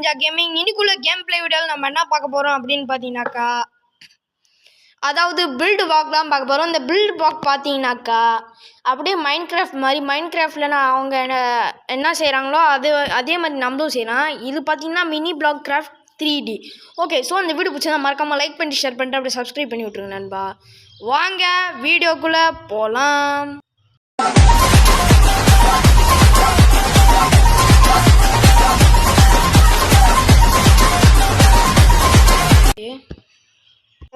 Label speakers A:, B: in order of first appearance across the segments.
A: Ninja gaming. இன்னைக்குள்ள game play வீடியோவில் நம்ம என்ன பார்க்க போகிறோம் அப்படின்னு பார்த்தீங்கன்னாக்கா, அதாவது பில்டு வாக் தான் பார்க்க போகிறோம். இந்த பில்டு வாக் பார்த்தீங்கன்னாக்கா அப்படியே மைண்ட் கிராஃப்ட் மாதிரி, மைண்ட் கிராஃப்டில் அவங்க என்ன செய்கிறாங்களோ அதே மாதிரி நம்மளும் செய்யலாம். இது பார்த்தீங்கன்னா Mini Block Craft 3D. Okay, so இந்த வீடியோ பிடிச்சா மறக்காமல் லைக் பண்ணிட்டு ஷேர் பண்ணிட்டு அப்படியே சப்ஸ்கிரைப் பண்ணி விட்ருங்க நண்பா. வாங்க வீடியோக்குள்ளே போகலாம்.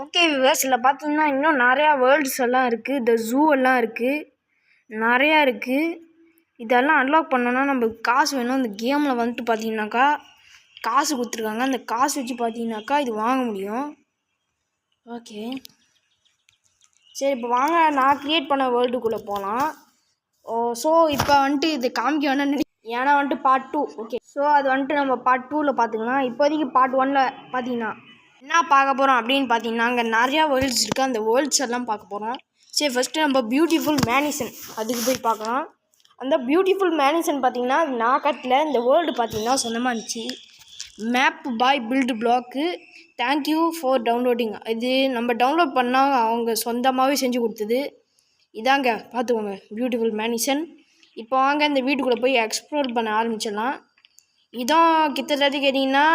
A: ஓகே வியூவர்ஸ், இதில் பார்த்தீங்கன்னா இன்னும் நிறையா வேர்ல்ட்ஸ் எல்லாம் இருக்குது, இந்த ஜூ எல்லாம் இருக்குது, நிறையா இருக்குது. இதெல்லாம் அன்லாக் பண்ணோன்னா நம்மளுக்கு காசு வேணும். இந்த கேமில் வந்துட்டு பார்த்தீங்கன்னாக்கா காசு கொடுத்துருக்காங்க. அந்த காசு வச்சு பார்த்தீங்கன்னாக்கா இது வாங்க முடியும். ஓகே சரி, இப்போ வாங்க நான் க்ரியேட் பண்ண வேர்ல்டுக்குள்ளே போகலாம். ஸோ இப்போ வந்துட்டு இது காமிக்க வேணாம்னு ஏன்னா வந்துட்டு பார்ட் 2. ஓகே, ஸோ அது வந்துட்டு நம்ம பார்ட் 2ல் பார்த்துக்கலாம். இப்போதைக்கு பார்ட் 1ல் பார்த்தீங்கன்னா என்ன பார்க்க போகிறோம் அப்படின்னு பார்த்தீங்கன்னா, அங்கே நிறையா வேர்ல்ட்ஸ் இருக்குது. அந்த வேர்ல்ட்ஸ் எல்லாம் பார்க்க போகிறோம். சரி, ஃபஸ்ட்டு நம்ம பியூட்டிஃபுல் மேனிசன் அதுக்கு போய் பார்க்கலாம். அந்த பியூட்டிஃபுல் மேனிசன் பார்த்தீங்கன்னா நான் கட்டல, இந்த வேர்ல்டு பார்த்தீங்கன்னா சொந்தமாக இருந்துச்சு. Map by build block, thank you for downloading. இது நம்ம டவுன்லோட் பண்ணால் அவங்க சொந்தமாகவே செஞ்சு கொடுத்தது. இதாங்க பார்த்துக்கோங்க பியூட்டிஃபுல் மேனிசன். இப்போ வாங்க இந்த வீட்டுக்குள்ளே போய் எக்ஸ்ப்ளோர் பண்ண ஆரம்பிச்சிடலாம். இதான் கிட்டத்தட்ட கேட்டிங்கன்னா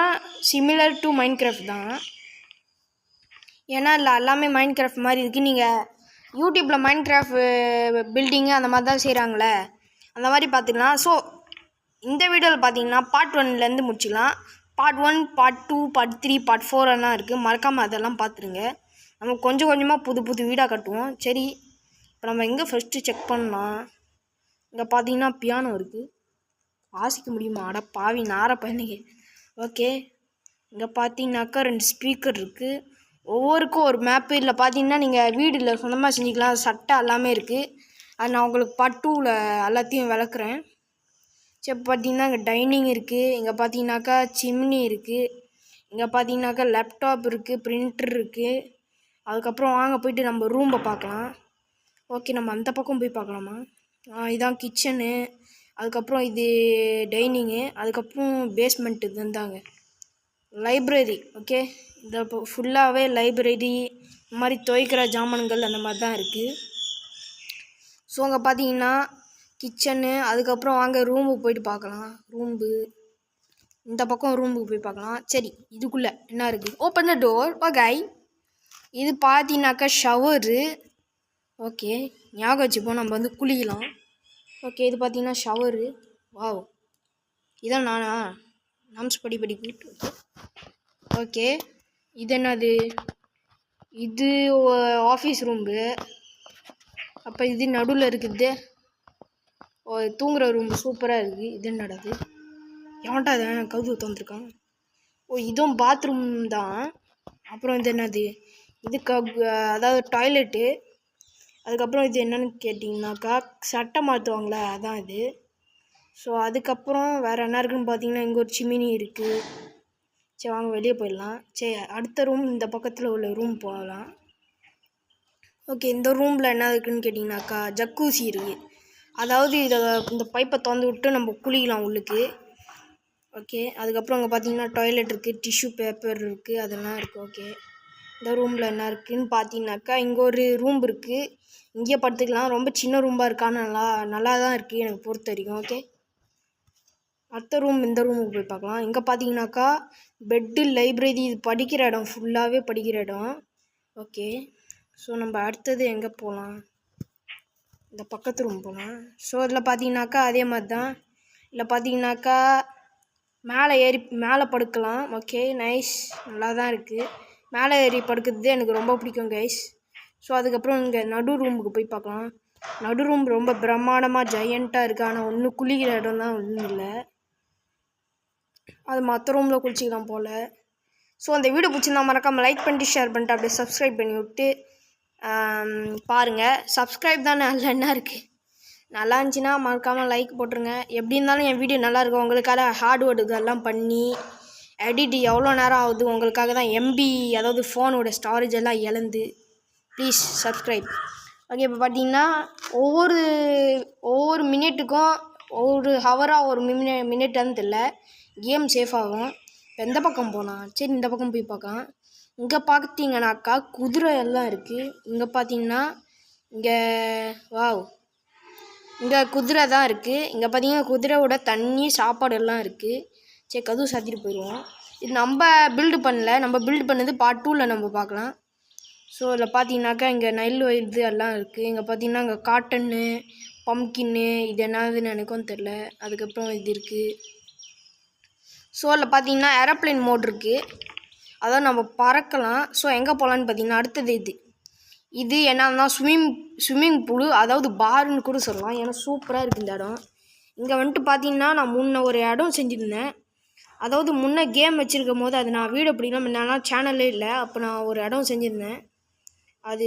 A: சிமிலர் டு மைண்ட் கிராஃப்ட் தான். ஏன்னா இல்லை எல்லாமே மைண்ட் கிராஃப்ட் மாதிரி இருக்குது. நீங்கள் யூடியூப்பில் மைண்ட் கிராஃப்ட் பில்டிங்கு அந்த மாதிரி தான் செய்கிறாங்களே, அந்த மாதிரி பார்த்துக்கலாம். ஸோ இந்த வீடியோவில் பார்த்தீங்கன்னா பார்ட் 1லேருந்து முடிச்சிக்கலாம். பார்ட் 1, பார்ட் 2, பார்ட் 3, பார்ட் 4 எல்லாம் இருக்குது. மறக்காமல் அதெல்லாம் பார்த்துருங்க. நம்ம கொஞ்சம் கொஞ்சமாக புது புது வீடாக கட்டுவோம். சரி, இப்போ நம்ம எங்கே ஃபஸ்ட்டு செக் பண்ணலாம். இங்கே பார்த்தீங்கன்னா பியானோ இருக்குது. வாசிக்க முடியுமா? அட பாவி நார பையனுக்கு. ஓகே, இங்கே பார்த்தீங்கன்னாக்கா 2 ஸ்பீக்கர் இருக்குது. ஒவ்வொருக்கும் ஒரு மேப்பு. இதில் பார்த்தீங்கன்னா நீங்கள் வீடு இல்லை சொந்தமாக செஞ்சுக்கலாம். சட்டை எல்லாமே இருக்குது. அது நான் உங்களுக்கு பார்ட் 2ல் எல்லாத்தையும் விளக்குறேன். சரி, பார்த்தீங்கன்னா இங்கே டைனிங் இருக்குது. இங்கே பார்த்தீங்கன்னாக்கா சிம்னி இருக்குது. இங்கே பார்த்தீங்கன்னாக்கா லேப்டாப் இருக்குது, பிரிண்டர் இருக்குது. அதுக்கப்புறம் வாங்க போயிட்டு நம்ம ரூமை பார்க்கலாம். ஓகே, நம்ம அந்த பக்கம் போய் பார்க்கலாமா? இதான் கிச்சனு. அதுக்கப்புறம் இது டைனிங்கு. அதுக்கப்புறம் பேஸ்மெண்ட் இது இருந்தாங்க லைப்ரரி. ஓகே, இந்த ஃபுல்லாகவே லைப்ரரி, இந்த மாதிரி துவைக்கிற ஜாமான்கள் அந்த மாதிரி தான் இருக்குது. ஸோ அங்கே பார்த்தீங்கன்னா கிச்சனு. அதுக்கப்புறம் வாங்க ரூமுக்கு போயிட்டு பார்க்கலாம். ரூம்பு இந்த பக்கம் ரூமுக்கு போய் பார்க்கலாம். சரி, இதுக்குள்ளே என்ன இருக்குது? Open the door. ஓகே, இது பார்த்தீங்கன்னாக்கா ஷவரு. ஓகே, ஞாபகம் வச்சுப்போம், நம்ம வந்து குளிக்கலாம். ஓகே, இது பார்த்தீங்கன்னா ஷவரு. வாவ், இதான் நானா நாம்ஸ் படி கூட்டு. ஓகே, இது என்னது? இது ஆஃபீஸ் ரூம்பு. அப்போ இது நடுவில் இருக்குது தூங்குகிற ரூம்பு. சூப்பராக இருக்குது. இது என்னடாது? எவன்ட்டா அதை கவுது தந்துருக்கான்? இதுவும் பாத்ரூம் தான். அப்புறம் இது என்னது? இது அதாவது டாய்லெட்டு. அதுக்கப்புறம் இது என்னன்னு கேட்டிங்கனாக்கா சட்டை மாற்றுவாங்களே, அதான் இது. ஸோ அதுக்கப்புறம் வேறு என்ன இருக்குதுன்னு பார்த்தீங்கன்னா இங்கே ஒரு சிமினி இருக்குது. சரி, வாங்க வெளியே போயிடலாம். சரி, அடுத்த ரூம் இந்த பக்கத்தில் உள்ள ரூம் போகலாம். ஓகே, இந்த ரூமில் என்ன இருக்குதுன்னு கேட்டிங்கனாக்கா ஜக்கூசி இருக்குது. அதாவது இந்த பைப்பை திறந்து விட்டு நம்ம குளிக்கலாம் உள்ளுக்கு. ஓகே, அதுக்கப்புறம் அங்கே பார்த்தீங்கன்னா டாய்லெட் இருக்குது, டிஷ்யூ பேப்பர் இருக்குது, அதெல்லாம் இருக்குது. ஓகே, இந்த ரூமில் என்ன இருக்குதுன்னு பார்த்தீங்கன்னாக்கா இங்கே ஒரு ரூம் இருக்குது. இங்கேயே படுத்துக்கலாம். ரொம்ப சின்ன ரூம்பாக இருக்கான்னு நல்லா தான் இருக்குது எனக்கு பொறுத்த வரைக்கும். ஓகே, அடுத்த ரூம் இந்த ரூமுக்கு போய் பார்க்கலாம். இங்கே பார்த்தீங்கன்னாக்கா பெட்டு, லைப்ரரி, இது படிக்கிற இடம், ஃபுல்லாகவே படிக்கிற இடம். ஓகே, ஸோ நம்ம அடுத்தது எங்கே போகலாம்? இந்த பக்கத்து ரூம் போகலாம். ஸோ இதில் பார்த்தீங்கன்னாக்கா அதே மாதிரி தான். இதில் பார்த்தீங்கன்னாக்கா மேலே படுக்கலாம். ஓகே, நைஸ், நல்லா தான் இருக்குது. மேலே ஏறி படுக்கிறது எனக்கு ரொம்ப பிடிக்கும் கைஸ். ஸோ அதுக்கப்புறம் இங்கே நடு ரூமுக்கு போய் பார்க்கலாம். நடு ரூம் ரொம்ப பிரம்மாண்டமாக ஜெயண்ட்டாக இருக்குது. ஆனால் ஒன்றும் குளிக்கிற இடம் தான் ஒன்றும் இல்லை. அது மற்ற ரூமில் குளிச்சிக்கலாம் போல். ஸோ அந்த வீடியோ பிடிச்சிருந்தா மறக்காமல் லைக் பண்ணிட்டு ஷேர் பண்ணிட்டு அப்படியே சப்ஸ்கிரைப் பண்ணி விட்டு பாருங்கள். சப்ஸ்கிரைப் தான் நல்லா என்ன இருக்குது. நல்லா இருந்துச்சுன்னா மறக்காமல் லைக் போட்டுருங்க. எப்படி இருந்தாலும் என் வீடியோ நல்லாயிருக்கும். உங்களுக்காக ஹார்ட் ஒர்க்கு எல்லாம் பண்ணி எடிட் எவ்வளோ நேரம் ஆகுது உங்களுக்காக தான். எம்பி அதாவது ஃபோனோட ஸ்டோரேஜ் எல்லாம் இழந்து. Please subscribe. ஓகே, இப்போ பார்த்தீங்கன்னா ஒவ்வொரு மினிட்டுக்கும் ஒவ்வொரு ஹவராக ஒரு மினிட்டான்னு தெரியல கேம் சேஃப் ஆகும். எந்த பக்கம் போகலாம்? சரி இந்த பக்கம் போய் பார்க்கலாம். இங்கே பார்த்தீங்கன்னாக்கா குதிரை எல்லாம் இருக்குது. இங்கே பார்த்தீங்கன்னா இங்கே வாவ் இங்கே குதிரை தான் இருக்குது. இங்கே பார்த்தீங்கன்னா குதிரையோட தண்ணி சாப்பாடு எல்லாம் இருக்குது. சரி கதவு சாத்திட்டு போயிடுவோம். இது நம்ம பில்டு பண்ணல, நம்ம பில்டு பண்ணது பார்ட் 2ல் நம்ம பார்க்கலாம். ஸோ இதில் பார்த்தீங்கன்னாக்கா இங்கே நெல் இது எல்லாம் இருக்குது. இங்கே பார்த்தீங்கன்னா இங்கே காட்டன்னு பம்கின்னு இது என்னதுன்னு எனக்கும் தெரில. அதுக்கப்புறம் இது இருக்குது. ஸோ அதில் பார்த்தீங்கன்னா ஏரோப்ளேன் மோட் இருக்குது, அதான் நம்ம பறக்கலாம். ஸோ எங்கே போகலான்னு பார்த்தீங்கன்னா அடுத்தது இது என்னன்னா ஸ்விம்மிங் பூலு, அதாவது பாருன்னு கூட சொல்லலாம். ஏன்னா சூப்பராக இருக்குது இந்த இடம். இங்கே வந்துட்டு பார்த்தீங்கன்னா நான் முன்ன ஒரு இடம் செஞ்சுருந்தேன், அதாவது முன்னே கேம் வச்சுருக்கும் போது அது நான் வீடியோ பிடிக்கலாம் முன்னா சேனலே இல்லை. அப்போ நான் ஒரு இடம் செஞ்சுருந்தேன், அது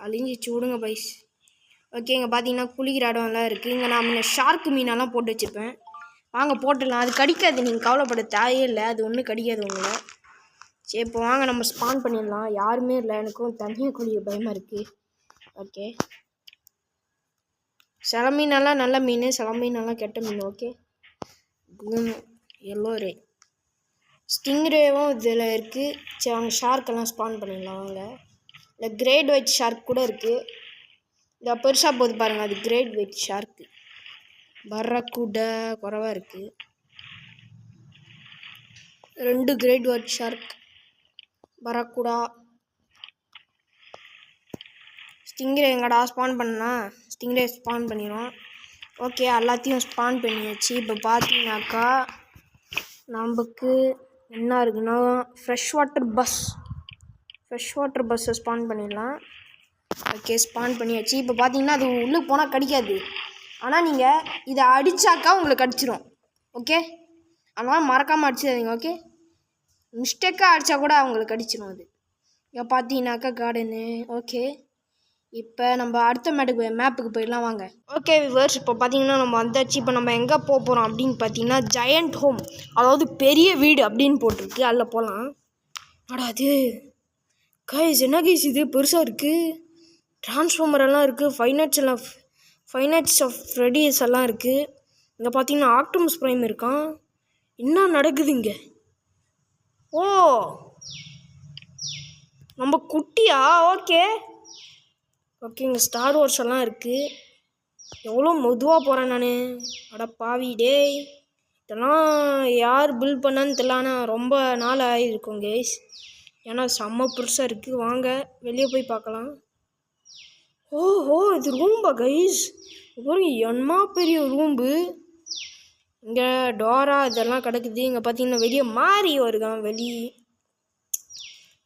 A: அழிஞ்சிச்சு விடுங்க பைஸ். ஓகே இங்கே பார்த்தீங்கன்னா குளிக்கிற இடம்லாம் இருக்குது. இங்கே நான் முன்ன ஷார்க்கு மீனெல்லாம் போட்டு வச்சுருப்பேன், வாங்க போட்டுடலாம். அது கடிக்காது, நீங்கள் கவலைப்பட தேவையே இல்லை, அது ஒன்றும் கடிக்காது உங்களை. சரி இப்போ வாங்க நம்ம ஸ்பான் பண்ணிடலாம். யாருமே இல்லை, எனக்கும் தனியாக குளிக்க பயமாக இருக்குது. ஓகே சில மீனெல்லாம் நல்ல மீன், சில மீனெல்லாம் கெட்ட மீன். ஓகே எல்லோ ரே ஸ்டிங்ரேவும் இதில் இருக்குது. சரி அவங்க ஷார்க்கெல்லாம் ஸ்பான் பண்ணிடலாம் வாங்க. இல்லை கிரேட் ஒயிட் ஷார்க் கூட இருக்குது. இந்த பெருசாக போகுது பாருங்கள், அது கிரேட் ஒயிட் ஷார்க்கு. பர்ரக்கூட குறைவாக இருக்குது. 2 கிரேட் ஒயிட் ஷார்க், பரக்குடா. ஸ்டிங்ரே எங்கடா ஸ்பான் பண்ணா? ஸ்டிங்ரே ஸ்பான் பண்ணிடும். ஓகே எல்லாத்தையும் ஸ்பான் பண்ணியாச்சு. இப்போ பார்த்தீங்கன்னாக்கா நமக்கு என்ன இருக்குன்னா ஃப்ரெஷ் வாட்டர் பஸ்ஸை ஸ்பான் பண்ணிடலாம். ஓகே ஸ்பான் பண்ணியாச்சு. இப்போ பார்த்தீங்கன்னா அது உள்ளே போனால் கடிக்காது, ஆனால் நீங்கள் இதை அடித்தாக்கா உங்களுக்கு கடிச்சிடும். ஓகே அதனால் மறக்காமல் அடிச்சிடாதீங்க. ஓகே மிஸ்டேக்காக அடித்தா கூட அவங்களுக்கு அடிச்சிடும் அது. இங்கே பார்த்தீங்கன்னாக்கா கார்டனு. ஓகே இப்போ நம்ம அடுத்த மேப்புக்கு போயிடலாம் வாங்க. ஓகே விவர்ஸ் இப்போ பார்த்தீங்கன்னா நம்ம வந்தாச்சு. இப்போ நம்ம எங்கே போகிறோம் அப்படின்னு பார்த்தீங்கன்னா ஜெயண்ட் ஹோம், அதாவது பெரிய வீடு அப்படின்னு போட்டிருக்கு, அதில் போகலாம். அடா அது கைஸ் என்ன கைஸ் இது பெருசாக இருக்குது, டிரான்ஸ்ஃபார்மர் எல்லாம் இருக்குது, ஃபைவ் நைட்ஸ் ஆஃப் ஃப்ரெடிஸ் எல்லாம் இருக்குது. இங்கே பார்த்தீங்கன்னா ஆப்டிமஸ் ப்ரைம் இருக்கான். என்ன நடக்குது இங்கே? ஓ நம்ம குட்டியா? ஓகே இங்கே ஸ்டார் வார்ஸ் எல்லாம் இருக்குது. எவ்வளோ மெதுவாக போகிறேன் நான், அட பாவி டேய். இதெல்லாம் யார் பில்ட் பண்ணான்னு தெரியல, ஆனால் ரொம்ப நாள் ஆகிருக்கும் கைஸ், ஏன்னா செம்ம பெருசாக இருக்குது. வாங்க வெளியே போய் பார்க்கலாம். ஓஹோ இது ரூம்பா கைஸ், என்ன பெரிய ரூம்பு. இங்கே டோரா இதெல்லாம் கிடக்குது. இங்கே பார்த்தீங்கன்னா வெளியே மாரியோ இருக்கான் வெளியே.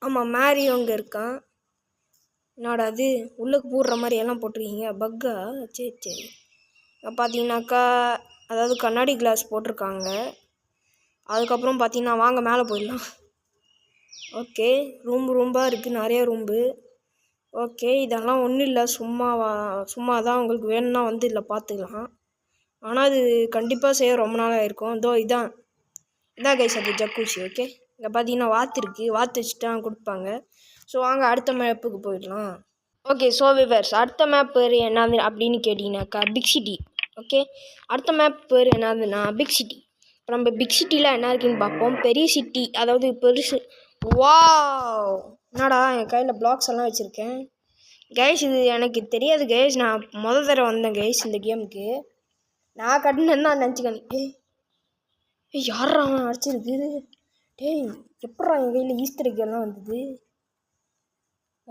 A: ஆமாம் மாரியோ அங்கே இருக்கான். என்னடா அது உள்ளுக்கு போடுற மாதிரி எல்லாம் போட்டிருக்கீங்க, பக்கா? சரி பார்த்தீங்கன்னாக்கா அதாவது கண்ணாடி கிளாஸ் போட்டிருக்காங்க. அதுக்கப்புறம் பார்த்தீங்கன்னா வாங்க மேலே போயிடலாம். ஓகே ரூம்பாக இருக்குது, நிறைய ரூம்பு. ஓகே இதெல்லாம் ஒன்றும் இல்லை, சும்மா தான், உங்களுக்கு வேணும்னா வந்து இல்லை பார்த்துக்கலாம். ஆனால் அது கண்டிப்பாக செய்ய ரொம்ப நாளாக இருக்கும். இதோ இதான் கைஸ் அது ஜக்கூசி. ஓகே இங்கே பார்த்தீங்கன்னா வாத்து இருக்குது, வாத்து வச்சுட்டு கொடுப்பாங்க. ஸோ வாங்க அடுத்த மேப்புக்கு போயிடலாம். ஓகே ஸோ விவர்ஸ் அடுத்த மேப் பேர் என்னது அப்படின்னு கேட்டிங்கனாக்கா பிக் சிட்டி. ஓகே அடுத்த மேப் பேர் என்னதுன்னா பிக் சிட்டி. இப்போ நம்ம பிக் சிட்டியில் என்ன இருக்குதுன்னு பார்ப்போம். பெரிய சிட்டி, அதாவது பெருசு. வாவ் என்னடா என் கையில் பிளாக்ஸ் எல்லாம் வச்சுருக்கேன் கைஸ். இது எனக்கு தெரியாது கைஸ், நான் தடவை வந்தேன் கைஸ் இந்த கேமுக்கு. நான் கட்டினேன்னு தான் நினச்சிக்கணி. யாரா அவன் அடிச்சிருக்கு? டேய் எப்படா என் கையில் ஈஸ்டர் எல்லாம் வந்தது?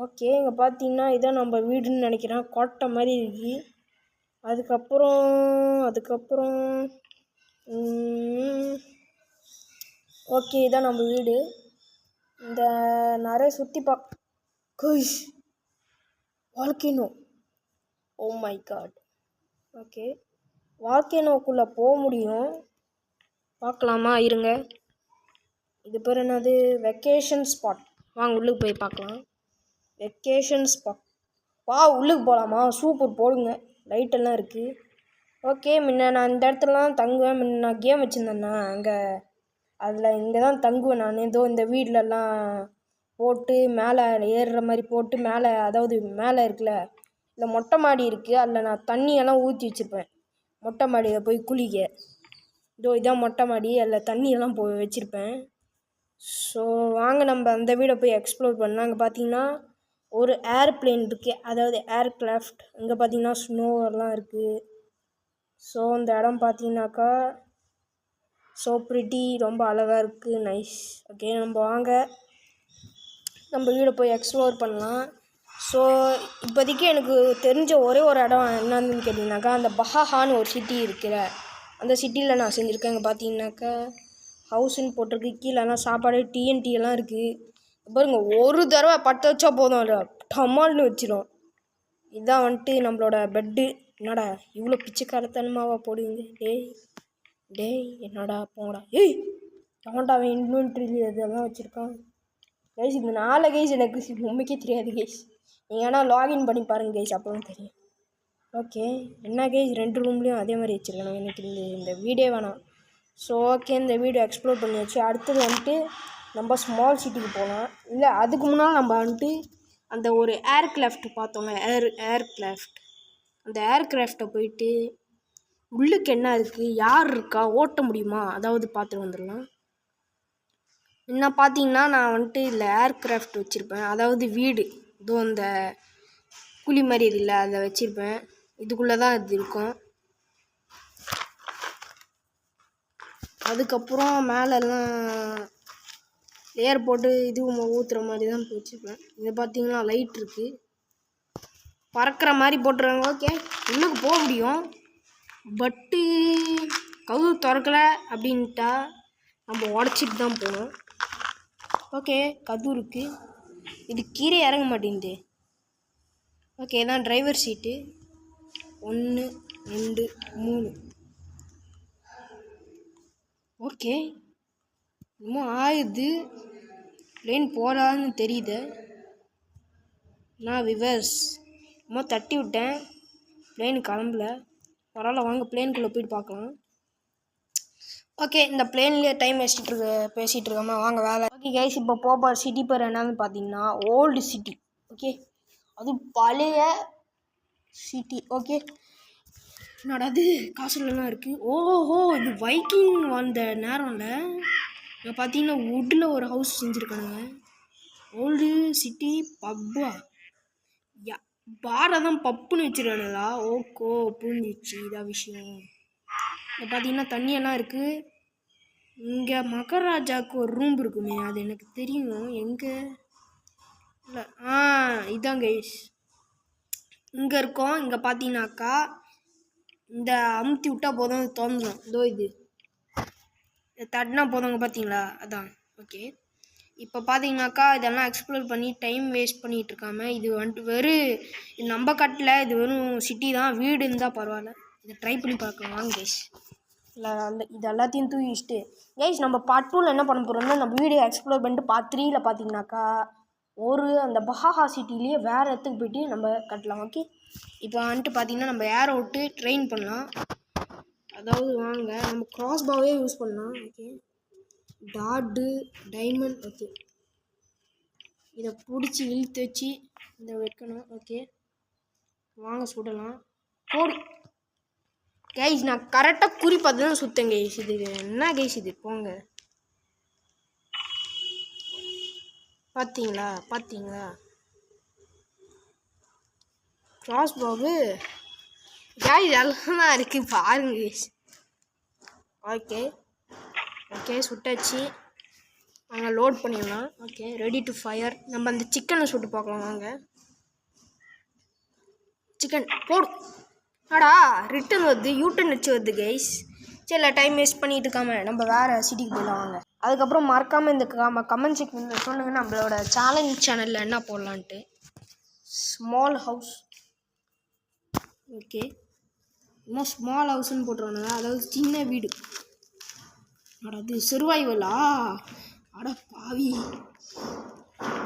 A: ஓகே இங்கே பார்த்தீங்கன்னா இதான் நம்ம வீடுன்னு நினைக்கிறேன், கோட்டை மாதிரி இருக்குது. அதுக்கப்புறம் ஓகே இதான் நம்ம வீடு. இந்த நிறைய சுற்றி guys volcano. Oh my God. Okay வால்கேனோக்குள்ளே போக முடியும், பார்க்கலாமா? இருங்க. இது பேர் என்னது? Vacation spot. வாங்க உள்ளுக்கு போய் பார்க்கலாம். Vacation spot. உள்ளுக்கு போகலாமா? சூப்பர் போடுங்க, லைட்டெல்லாம் இருக்குது. ஓகே முன்ன நான் இந்த இடத்துலலாம் தங்குவேன். முன்ன நான் கேம் வச்சுருந்தேன்னா அங்கே அதில் இங்கே தான் தங்குவேன் நான். ஏதோ இந்த வீட்டிலலாம் போட்டு மேலே ஏறுற மாதிரி போட்டு மேலே, அதாவது மேலே இருக்குல்ல இல்லை மொட்டை மாடி இருக்குது, அதில் நான் தண்ணியெல்லாம் ஊற்றி வச்சுருப்பேன். மொட்டை மாடியில் போய் குளிக்க. இதான் மொட்டை மாடி, அதில் தண்ணியெல்லாம் வச்சுருப்பேன். ஸோ வாங்க நம்ம அந்த வீடை போய் எக்ஸ்ப்ளோர் பண்ணலாம். அங்கே பார்த்தீங்கன்னா ஒரு ஏர்பிளேன் இருக்குது, அதாவது ஏர்கிராஃப்ட். இங்கே பார்த்தீங்கன்னா ஸ்னோவெல்லாம் இருக்குது. ஸோ இந்த இடம் பார்த்தீங்கன்னாக்கா ஸோ ப்ரிட்டி, ரொம்ப அழகாக இருக்குது, நைஸ். ஓகே, நம்ம வாங்க நம்ம வீடை போய் எக்ஸ்ப்ளோர் பண்ணலாம். ஸோ இப்போதைக்கு எனக்கு தெரிஞ்ச ஒரே ஒரு இடம் என்னன்னு கேட்டிங்கனாக்கா, அந்த பஹாஹான்னு ஒரு சிட்டி இருக்கிற அந்த சிட்டியில் நான் செஞ்சுருக்கேன். இங்கே பார்த்தீங்கன்னாக்கா ஹவுஸ்ன்னு போட்டிருக்கு, கீழெல்லாம் சாப்பாடு டிஎன்டி எல்லாம் இருக்குது. பாருங்க, ஒரு தடவை பற்ற வச்சா போதும், இல்லை டமால்னு வச்சிடும். இதுதான் வந்துட்டு நம்மளோட பெட்டு. என்னடா இவ்வளோ பிச்சைக்காரத்தனமாவா போடுவீங்க? டேய் என்னடா போங்கடா. ஏய் அவன்டா அவன் இன்வென்ட்ரி இதெல்லாம் வச்சுருக்கான். கைஸ் இந்த 4 கைஸ் எனக்கு உண்மைக்கே தெரியாது கைஸ். நீங்கள் ஆனால் லாகின் பண்ணி பாருங்கள் கைஸ், அப்போவும் தெரியும். ஓகே, என்ன கைஸ் 2 ரூம்லேயும் அதே மாதிரி வச்சுருக்கணும். எனக்கு இந்த வீடியோ வேணாம். ஸோ ஓகே, இந்த வீடியோ எக்ஸ்ப்ளோர் பண்ணியாச்சு. அடுத்தது வந்துட்டு நம்ம ஸ்மால் சிட்டிக்கு போகலாம். இல்லை அதுக்கு முன்னால் நம்ம வந்துட்டு அந்த ஒரு ஏர்கிராஃப்ட் பார்த்தோங்க, ஏர்கிராஃப்ட். அந்த ஏர்கிராஃப்டை போயிட்டு உள்ளுக்கு என்ன இருக்குது, யார் இருக்கா, ஓட்ட முடியுமா, அதாவது பார்த்துட்டு வந்துடலாம். என்ன பார்த்தீங்கன்னா நான் வந்துட்டு இதில் ஏர்கிராஃப்ட் வச்சுருப்பேன், அதாவது வீடு. இதோ இந்த குழி மாதிரி இல்லை, அதை வச்சுருப்பேன். இதுக்குள்ளே தான் இது இருக்கும். அதுக்கப்புறம் மேலெல்லாம் லேயர் போட்டு இது ஊற்றுற மாதிரி தான் வச்சுருப்பேன். இதை பார்த்தீங்கன்னா லைட் இருக்குது, பறக்கிற மாதிரி போட்டுருவாங்க. ஓகே, உள்ளுக்கு போக முடியும், பட்டு கதவு திறக்கலை அப்படின்ட்டா நம்ம உடச்சிட்டு தான் போகணும். ஓகே, கதவு இருக்குது, இது கீழே இறங்க மாட்டேங்குது. ஓகே, தான் டிரைவர் சீட்டு. 1 2 3. ஓகே, இன்னும் ஆயுது பிளேன் போகிறான்னு தெரியுது. நான் விவர்ஸ் இன்னும் தட்டி விட்டேன், பிளேன் கிளம்பல. பரவாயில்ல, வாங்க பிளேனுக்குள்ளே போயிட்டு பார்க்கலாம். ஓகே, இந்த பிளேன்லேயே டைம் பேசிகிட்டு இருக்காம வாங்க வேலை. ஓகே கைஸ், இப்போ போகிற சிட்டி பேர் என்னன்னு பார்த்தீங்கன்னா ஓல்டு சிட்டி. ஓகே, அது பழைய சிட்டி. ஓகே, என்னடாது காசுலாம் இருக்குது. ஓஹோ, இது வைக்கிங் வந்த நேரம்ல. இங்கே பார்த்தீங்கன்னா வுட்டில் ஒரு ஹவுஸ் செஞ்சுருக்கானுங்க. ஓல்டு சிட்டி பப்பா, பாரை தான் பப்புன்னு வச்சுருக்கானுங்களா? ஓகோ, புரிஞ்சிச்சு, இதான் விஷயம். இங்கே பார்த்தீங்கன்னா தண்ணியெல்லாம் இருக்குது. இங்கே மகாராஜாவுக்கு ஒரு ரூம் இருக்குமே, அது எனக்கு தெரியும். எங்கே இல்லை, இதான் கைஸ் இங்கே இருக்கோம். இங்கே பார்த்தீங்கன்னாக்கா இந்த அமுத்தி விட்டா போதும், தோந்துடும். இதோ இது தட்டினா போதுங்க, பார்த்தீங்களா? அதான். ஓகே, இப்போ பார்த்தீங்கன்னாக்கா இதெல்லாம் எக்ஸ்ப்ளோர் பண்ணி டைம் வேஸ்ட் பண்ணிகிட்டு இருக்காம, இது வந்துட்டு வெறும் இது நம்ம கட்டல, இது வெறும் சிட்டி தான். வீடு இருந்தால் பரவாயில்ல, இதை ட்ரை பண்ணி பார்க்கலாம் வாங்க கைஸ். இல்லை இது எல்லாத்தையும் தூக்கிட்டு கைஸ் நம்ம பார்ட் 2ல் என்ன பண்ண போகிறோம்னா, நம்ம வீடியோ எக்ஸ்ப்ளோர் பண்ணிட்டு பார்ட் 3ல் பார்த்தீங்கன்னாக்கா அந்த பஹாஹா சிட்டிலேயே வேறு இடத்துக்கு போய்ட்டு நம்ம கட்டலாம். ஓகே, இப்போ வந்துட்டு பார்த்தீங்கன்னா நம்ம ஏரை விட்டு ட்ரெயின் பண்ணலாம். அதாவது வாங்க நம்ம கிராஸ் பாவே யூஸ் பண்ணலாம். ஓகே, டாட்டு டைமண்ட். ஓகே, இதை பிடிச்சி இழுத்து வச்சு இதை வைக்கணும். ஓகே, வாங்க சுடலாம். போடு கைஸ், நான் கரெக்டாக குறி பார்த்து தான் சுத்தேன் கைஸ். இது என்ன கைஸ் இது, போங்க. பார்த்தீங்களா கிராஸ் பாவு கைஸ் எல்லாம் தான் இருக்குது, பாருங்க கைஸ். ஓகே சுட்டாச்சு, வாங்க லோட் பண்ணிடலாம். Okay, ready to fire. நம்ம அந்த சிக்கனை சுட்டு பார்க்கலாம் வாங்க. சிக்கன் போடு. ஆடா ரிட்டன் வருது, யூட்டன் வச்சு வருது கைஸ். சரி, டைம் வேஸ்ட் பண்ணிட்டு இருக்காம நம்ம வேறு சிட்டிக்கு போயிடலாம் வாங்க. அதுக்கப்புறம் மறக்காமல் இந்த கமெண்ட் செக்ஷனில் சொல்லுங்கள் நம்மளோட சேனலில் என்ன போடலான்ட்டு. Small house. ஓகே, இன்னும் ஸ்மால் ஹவுஸ்ன்னு போட்டுருவானுங்க, அதாவது சின்ன வீடு. அது சர்வைவலா? அட பாவி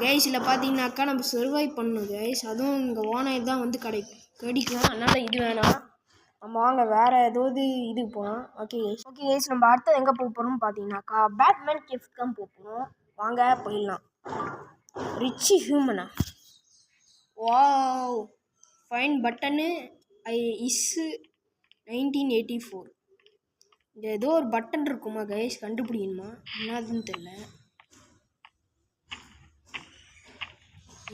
A: கைஸில் பார்த்தீங்கன்னாக்கா நம்ம சர்வைவ் பண்ணணும் கைஸ். அதுவும் இங்கே ஓனர் தான் வந்து கடிக்கலாம், அதனால் இது வேணாம். நம்ம வாங்க வேறு ஏதாவது இதுக்கு போகலாம். ஓகே கைஸ், நம்ம அடுத்தது எங்கே போக போகிறோம்னு பார்த்தீங்கன்னாக்கா பேட்மேன் கிஃப்ட் தான் போக போகிறோம். வாங்க போயிடலாம். ரிச்சி ஹியூமனா? Wow, fine button is 1984. இங்கே ஏதோ ஒரு பட்டன் இருக்குமா கைஸ், கண்டுபிடிக்கணுமா என்னதுன்னு தெரியல.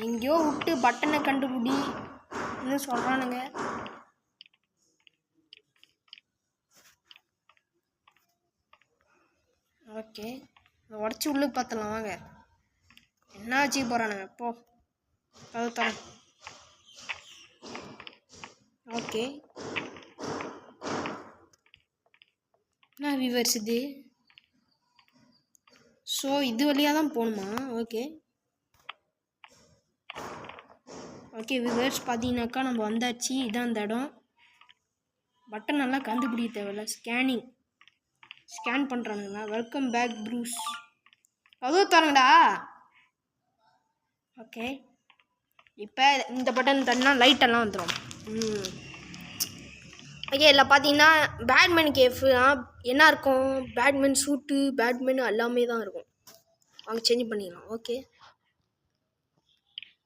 A: எங்கேயோ விட்டு பட்டனை கண்டுபிடி இன்னும் சொல்கிறானுங்க. ஓகே உடச்சி உள்ளுக்கு பார்த்துலாம் வாங்க. என்ன வச்சு போகிறானுங்க போ அது தர. ஓகே என்ன வியூவர்ஸ் இது? ஸோ இது வழியாக தான் போகணுமா? ஓகே ஓகே வியூவர்ஸ் பார்த்தீங்கன்னாக்கா நம்ம வந்தாச்சு. இதான் அந்த இடம். பட்டன் நல்லா கண்டுபிடிக்க தேவையில்ல. ஸ்கேன் பண்ணுறானுங்களா? Welcome back Bruce. அதுவும் தரங்கடா. ஓகே இப்போ இந்த பட்டன் தட்டினா லைட்டெல்லாம் வந்துடும். ஓகே இல்லை பார்த்தீங்கன்னா பேட்மேன் கேஃப் என்ன இருக்கும்? பேட்மேன் சூட்டு பேட்மேன் எல்லாமே தான் இருக்கும். அவங்க சேஞ்ச் பண்ணிக்கலாம். ஓகே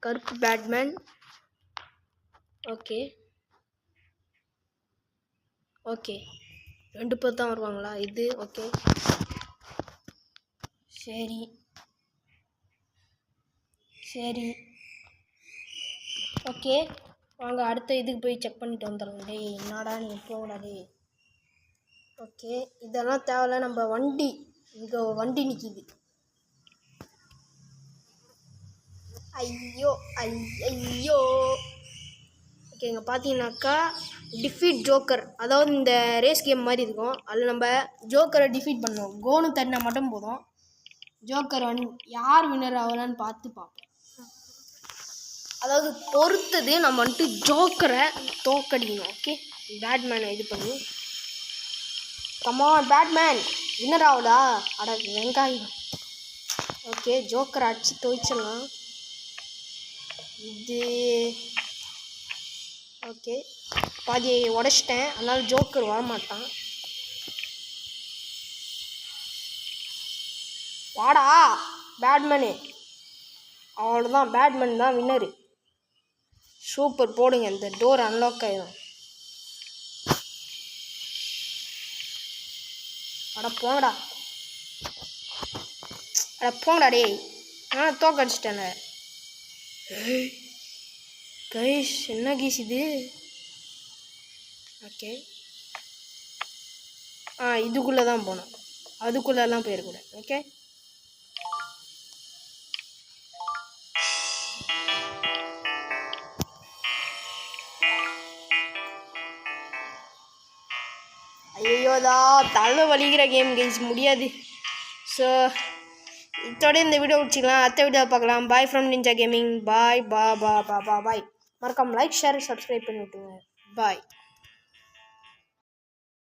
A: கருப்பு பேட்மேன். ஓகே ஓகே 2 பேர் தான் வருவாங்களா? இது ஓகே சரி சரி ஓகே வாங்க அடுத்த இதுக்கு போய் செக் பண்ணிட்டு வந்துடுங்க. டேய் என்னடா நீ போகக்கூடாது. ஓகே இதெல்லாம் தேவையில்ல. நம்ம வண்டி இங்கே வண்டி நிற்கிது. ஐயோ ஐயோ ஓகே இங்கே பார்த்தீங்கன்னாக்கா டிஃபீட் ஜோக்கர், அதாவது இந்த ரேஸ் கேம் மாதிரி இருக்கும். அதில் நம்ம ஜோக்கரை டிஃபீட் பண்ணுவோம். கோனு தட்டினா மட்டும் போதும். ஜோக்கர் யார் வின்னர் ஆகலான்னு பார்ப்போம். அதாவது பொறுத்தது நம்ம வந்துட்டு ஜோக்கரை தோக்கடிக்கணும். ஓகே பேட்மேனை இது பண்ணி கமான் பேட்மேன் வின்னர் ஆகுதா? அட வெங்காயம். ஓகே ஜோக்கரை அடிச்சு துவைச்சிடலாம். இது ஓகே பாதியை உடச்சிட்டேன், அதனால ஜோக்கர் வரமாட்டான். வாடா பேட்மேனு. அவ்வளோதான், பேட்மேன் தான் வின்னரு. சூப்பர் போடுங்க. இந்த டோர் அன்லாக் ஆயிடும். அட போங்கடா டேய். தோக்கடிச்சிட்டேன். கைஸ் என்ன கீஸ் இது? ஓகே இதுக்குள்ளே தான் போகணும், அதுக்குள்ளெல்லாம் போயிடக்கூடாது. ஓகே ஐயோதா தலை வலிக்கிற கேம் கைஸ், முடியாது. ஸோ இதோட இந்த வீடியோ முடிச்சிக்கலாம். அடுத்த வீடியோ பார்க்கலாம். Bye from Ninja Gaming. Bye பா பா பா பா பாய். மறக்காம லைக் ஷேர் சப்ஸ்கிரைப் பண்ணி விட்டுருங்க. பாய்.